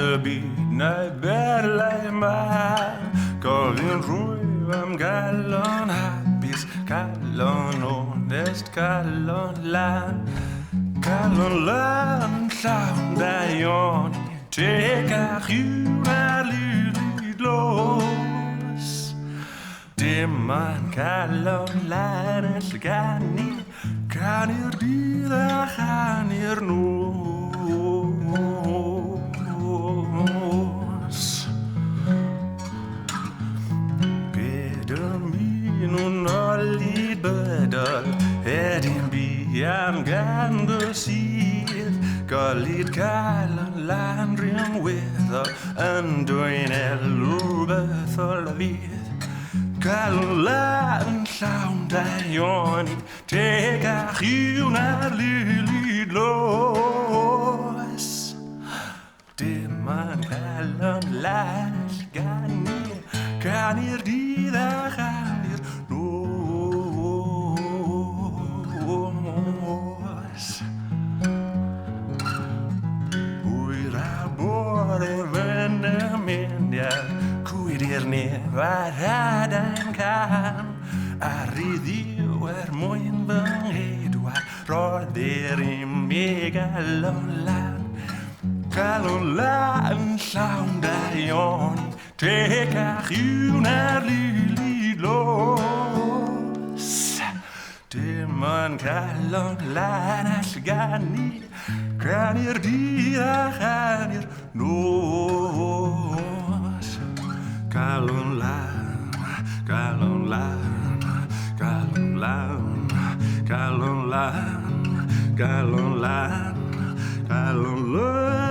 y byd neu berlau ma. Gofyn rwyf am galon hapus, calon onest, calon lan. Calon lan llawn daion, teg a chiw a lyd los. Dim yn calon lan y llygani, canu'r dydd a chanu'r nos. Gyda mi nhw'n oli bydol, edyn bu am ganddo sydd. Golid calon lan rhywun weddol, yn dwy'n elw beth o fydd. Calon lan llawn daioni, teg a chiw na lili los. Dim yn calon lan llygani, canu'r dydd a chanu'r nos. Hwyr a bore fy'n y myniad, cwyd i'r nef a rhadain can. Ar I ddiw mwyn fy nghedwar, roedd i mi galon lan. Calon lan llawn daioni, teg a chiw na'r lili los. Dim yn calon lan a llygani, canu'r dydd a chanu'r nos. Calon lan, calon lan, calon lan, calon lan, calon lan, calon lan.